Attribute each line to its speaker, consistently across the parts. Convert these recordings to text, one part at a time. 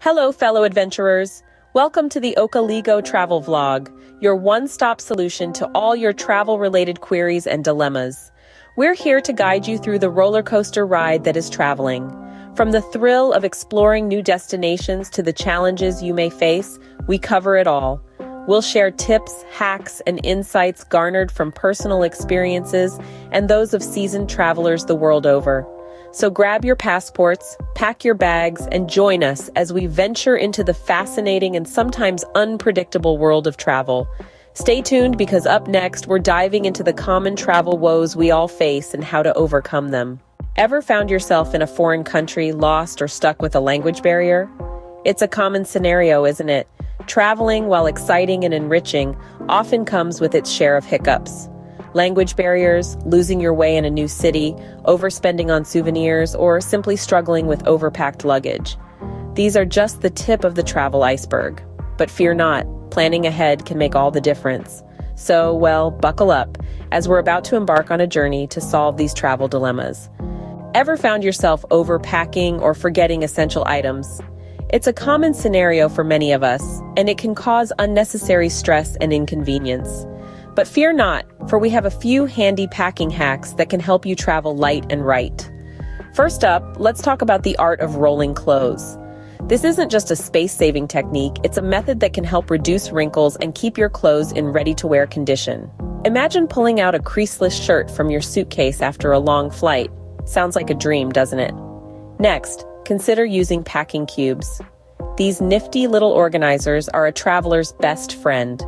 Speaker 1: Hello, fellow adventurers. Welcome to the Okeligho travel vlog, your one-stop solution to all your travel-related queries and dilemmas. We're here to guide you through the roller coaster ride that is traveling. From the thrill of exploring new destinations to the challenges you may face, we cover it all. We'll share tips, hacks, and insights garnered from personal experiences and those of seasoned travelers the world over. So grab your passports, pack your bags, and join us as we venture into the fascinating and sometimes unpredictable world of travel. Stay tuned because up next, we're diving into the common travel woes we all face and how to overcome them. Ever found yourself in a foreign country, lost or stuck with a language barrier? It's a common scenario, isn't it? Traveling, while exciting and enriching, often comes with its share of hiccups. Language barriers, losing your way in a new city, overspending on souvenirs, or simply struggling with overpacked luggage. These are just the tip of the travel iceberg. But fear not, planning ahead can make all the difference. So, buckle up, as we're about to embark on a journey to solve these travel dilemmas. Ever found yourself overpacking or forgetting essential items? It's a common scenario for many of us, and it can cause unnecessary stress and inconvenience. But fear not, for we have a few handy packing hacks that can help you travel light and right. First up, let's talk about the art of rolling clothes. This isn't just a space-saving technique, it's a method that can help reduce wrinkles and keep your clothes in ready-to-wear condition. Imagine pulling out a creaseless shirt from your suitcase after a long flight. Sounds like a dream, doesn't it? Next, consider using packing cubes. These nifty little organizers are a traveler's best friend.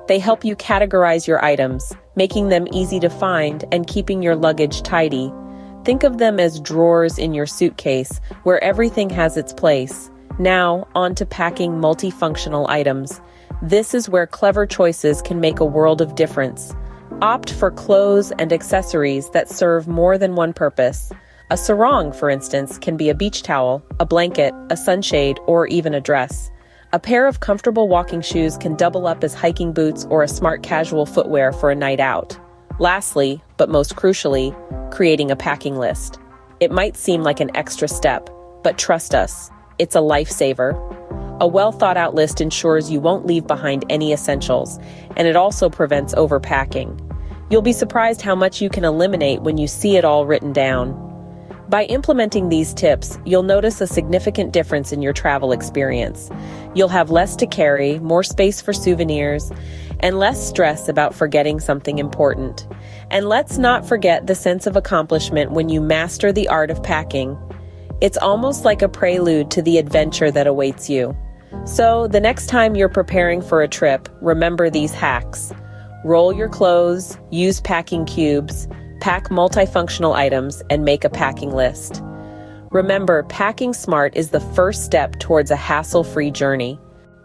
Speaker 1: They help you categorize your items, making them easy to find and keeping your luggage tidy. Think of them as drawers in your suitcase, where everything has its place. Now, on to packing multifunctional items. This is where clever choices can make a world of difference. Opt for clothes and accessories that serve more than one purpose. A sarong, for instance, can be a beach towel, a blanket, a sunshade, or even a dress. A pair of comfortable walking shoes can double up as hiking boots or a smart casual footwear for a night out. Lastly, but most crucially, creating a packing list. It might seem like an extra step, but trust us, it's a lifesaver. A well-thought-out list ensures you won't leave behind any essentials, and it also prevents overpacking. You'll be surprised how much you can eliminate when you see it all written down. By implementing these tips, you'll notice a significant difference in your travel experience. You'll have less to carry, more space for souvenirs, and less stress about forgetting something important. And let's not forget the sense of accomplishment when you master the art of packing. It's almost like a prelude to the adventure that awaits you. So, the next time you're preparing for a trip, remember these hacks. Roll your clothes, use packing cubes, pack multifunctional items, and make a packing list. Remember, packing smart is the first step towards a hassle-free journey.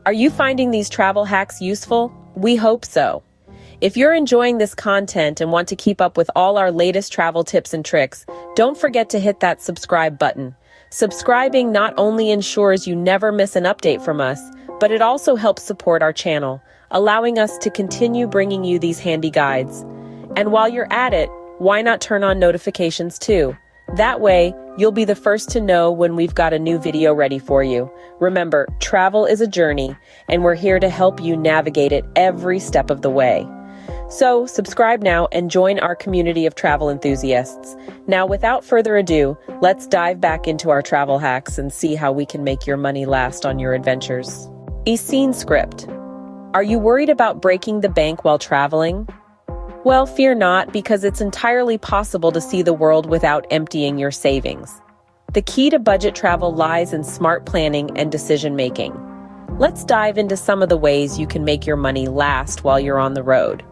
Speaker 1: Are you finding these travel hacks useful? We hope so. If you're enjoying this content and want to keep up with all our latest travel tips and tricks, don't forget to hit that subscribe button. Subscribing not only ensures you never miss an update from us, but it also helps support our channel, allowing us to continue bringing you these handy guides. And while you're at it, why not turn on notifications too? That way, you'll be the first to know when we've got a new video ready for you. Remember, travel is a journey, and we're here to help you navigate it every step of the way. So, subscribe now and join our community of travel enthusiasts. Now, without further ado, let's dive back into our travel hacks and see how we can make your money last on your adventures. A scene script. Are you worried about breaking the bank while traveling? Well, fear not, because it's entirely possible to see the world without emptying your savings. The key to budget travel lies in smart planning and decision-making. Let's dive into some of the ways you can make your money last while you're on the road.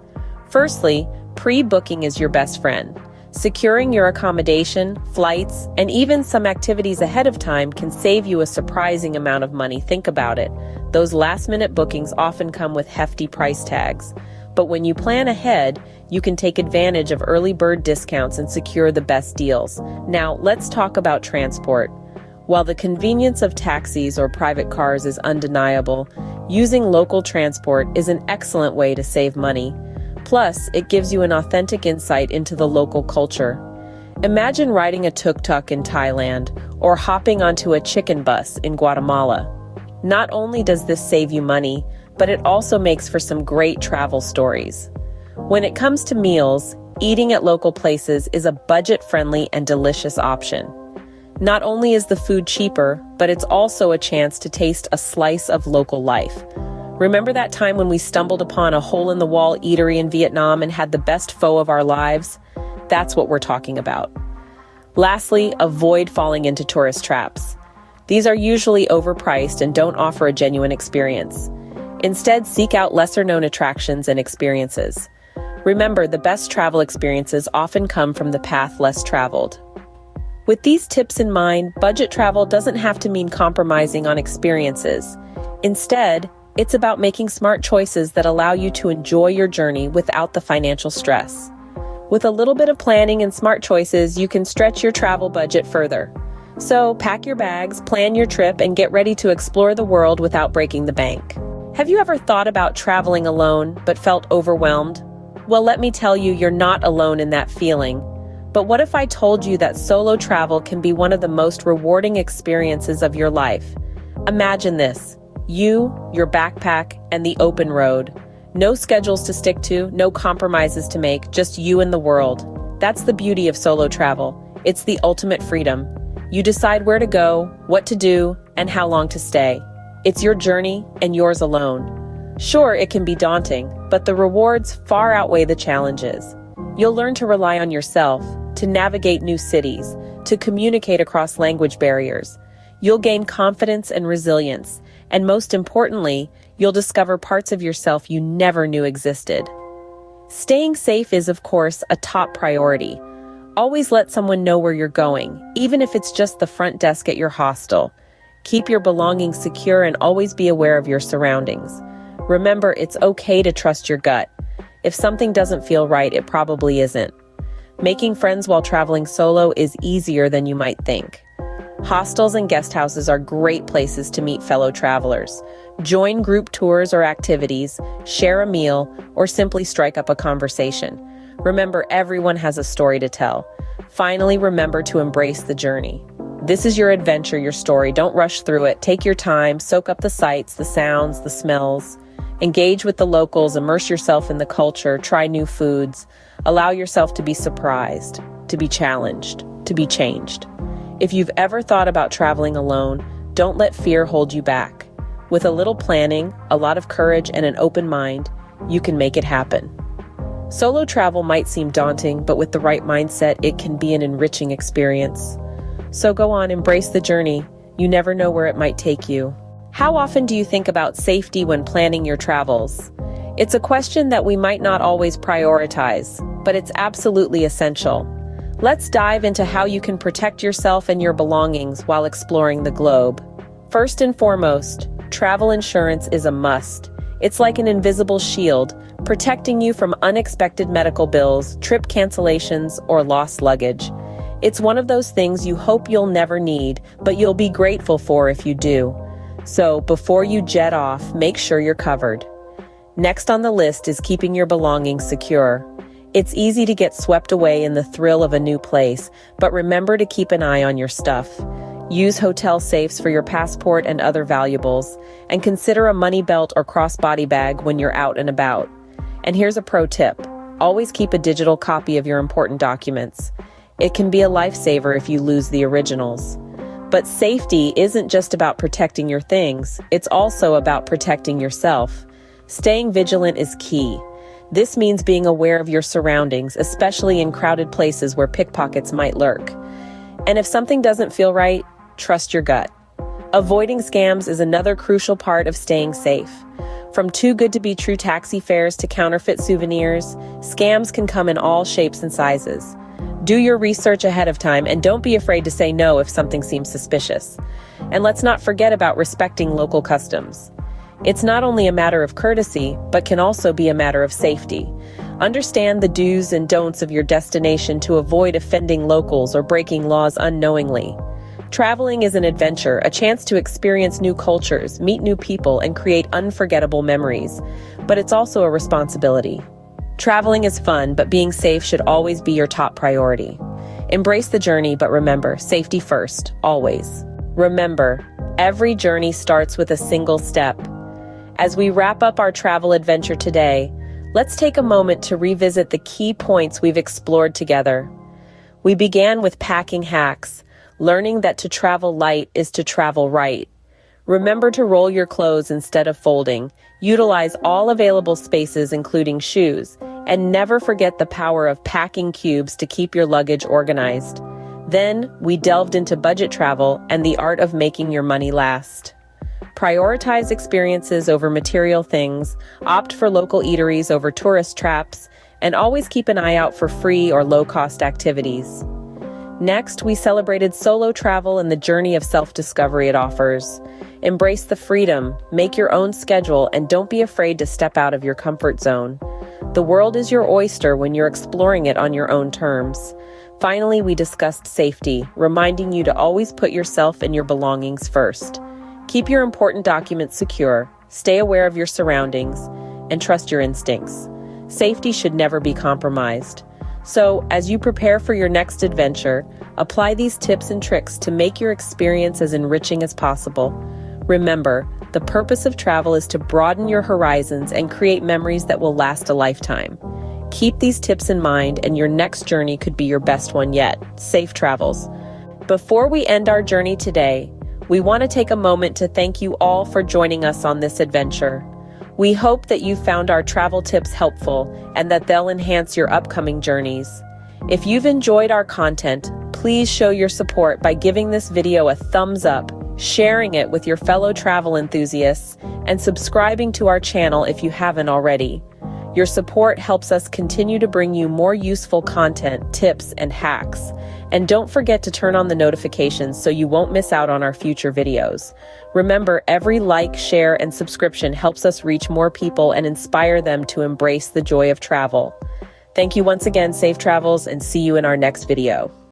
Speaker 1: Firstly, pre-booking is your best friend. Securing your accommodation, flights, and even some activities ahead of time can save you a surprising amount of money. Think about it. Those last-minute bookings often come with hefty price tags. But when you plan ahead, you can take advantage of early bird discounts and secure the best deals. Now, let's talk about transport. While the convenience of taxis or private cars is undeniable, using local transport is an excellent way to save money. Plus, it gives you an authentic insight into the local culture. Imagine riding a tuk-tuk in Thailand or hopping onto a chicken bus in Guatemala. Not only does this save you money, but it also makes for some great travel stories. When it comes to meals, eating at local places is a budget-friendly and delicious option. Not only is the food cheaper, but it's also a chance to taste a slice of local life. Remember that time when we stumbled upon a hole-in-the-wall eatery in Vietnam and had the best pho of our lives? That's what we're talking about. Lastly, avoid falling into tourist traps. These are usually overpriced and don't offer a genuine experience. Instead, seek out lesser-known attractions and experiences. Remember, the best travel experiences often come from the path less traveled. With these tips in mind, budget travel doesn't have to mean compromising on experiences. Instead, it's about making smart choices that allow you to enjoy your journey without the financial stress. With a little bit of planning and smart choices, you can stretch your travel budget further. So, pack your bags, plan your trip, and get ready to explore the world without breaking the bank. Have you ever thought about traveling alone but felt overwhelmed? Well, let me tell you, you're not alone in that feeling. But what if I told you that solo travel can be one of the most rewarding experiences of your life? Imagine this: you, your backpack, and the open road. No schedules to stick to, no compromises to make, just you and the world. That's the beauty of solo travel. It's the ultimate freedom. You decide where to go, what to do, and how long to stay. It's your journey and yours alone. Sure, it can be daunting, but the rewards far outweigh the challenges. You'll learn to rely on yourself, to navigate new cities, to communicate across language barriers. You'll gain confidence and resilience, and most importantly, you'll discover parts of yourself you never knew existed. Staying safe is, of course, a top priority. Always let someone know where you're going, even if it's just the front desk at your hostel. Keep your belongings secure and always be aware of your surroundings. Remember, it's okay to trust your gut. If something doesn't feel right, it probably isn't. Making friends while traveling solo is easier than you might think. Hostels and guest houses are great places to meet fellow travelers. Join group tours or activities, share a meal, or simply strike up a conversation. Remember, everyone has a story to tell. Finally, remember to embrace the journey. This is your adventure, your story. Don't rush through it. Take your time, soak up the sights, the sounds, the smells. Engage with the locals, immerse yourself in the culture, try new foods. Allow yourself to be surprised, to be challenged, to be changed. If you've ever thought about traveling alone, don't let fear hold you back. With a little planning, a lot of courage, and an open mind, you can make it happen. Solo travel might seem daunting, but with the right mindset, it can be an enriching experience. So go on, embrace the journey. You never know where it might take you. How often do you think about safety when planning your travels? It's a question that we might not always prioritize, but it's absolutely essential. Let's dive into how you can protect yourself and your belongings while exploring the globe. First and foremost, travel insurance is a must. It's like an invisible shield, protecting you from unexpected medical bills, trip cancellations, or lost luggage. It's one of those things you hope you'll never need, but you'll be grateful for if you do. So, before you jet off, make sure you're covered. Next on the list is keeping your belongings secure. It's easy to get swept away in the thrill of a new place, but remember to keep an eye on your stuff. Use hotel safes for your passport and other valuables, and consider a money belt or crossbody bag when you're out and about. And here's a pro tip: always keep a digital copy of your important documents. It can be a lifesaver if you lose the originals. But safety isn't just about protecting your things, it's also about protecting yourself. Staying vigilant is key. This means being aware of your surroundings, especially in crowded places where pickpockets might lurk. And if something doesn't feel right, trust your gut. Avoiding scams is another crucial part of staying safe. From too good to be true taxi fares to counterfeit souvenirs, scams can come in all shapes and sizes. Do your research ahead of time and don't be afraid to say no if something seems suspicious. And let's not forget about respecting local customs. It's not only a matter of courtesy, but can also be a matter of safety. Understand the do's and don'ts of your destination to avoid offending locals or breaking laws unknowingly. Traveling is an adventure, a chance to experience new cultures, meet new people, and create unforgettable memories. But it's also a responsibility. Traveling is fun, but being safe should always be your top priority. Embrace the journey, but remember, safety first, always. Remember, Every journey starts with a single step. As we wrap up our travel adventure today, let's take a moment to revisit the key points we've explored together. We began with packing hacks, learning that to travel light is to travel right. Remember to roll your clothes instead of folding, utilize all available spaces including shoes, and never forget the power of packing cubes to keep your luggage organized. Then, we delved into budget travel and the art of making your money last. Prioritize experiences over material things, opt for local eateries over tourist traps, and always keep an eye out for free or low-cost activities. Next, we celebrated solo travel and the journey of self-discovery it offers. Embrace the freedom, make your own schedule, and don't be afraid to step out of your comfort zone. The world is your oyster when you're exploring it on your own terms. Finally, we discussed safety, reminding you to always put yourself and your belongings first. Keep your important documents secure, stay aware of your surroundings, and trust your instincts. Safety should never be compromised. So, as you prepare for your next adventure, apply these tips and tricks to make your experience as enriching as possible. Remember, the purpose of travel is to broaden your horizons and create memories that will last a lifetime. Keep these tips in mind, and your next journey could be your best one yet. Safe travels. Before we end our journey today, we want to take a moment to thank you all for joining us on this adventure. We hope that you found our travel tips helpful and that they'll enhance your upcoming journeys. If you've enjoyed our content, please show your support by giving this video a thumbs up, sharing it with your fellow travel enthusiasts, and subscribing to our channel if you haven't already. Your support helps us continue to bring you more useful content, tips, and hacks. And don't forget to turn on the notifications so you won't miss out on our future videos. Remember, every like, share, and subscription helps us reach more people and inspire them to embrace the joy of travel. Thank you once again, safe travels, and see you in our next video.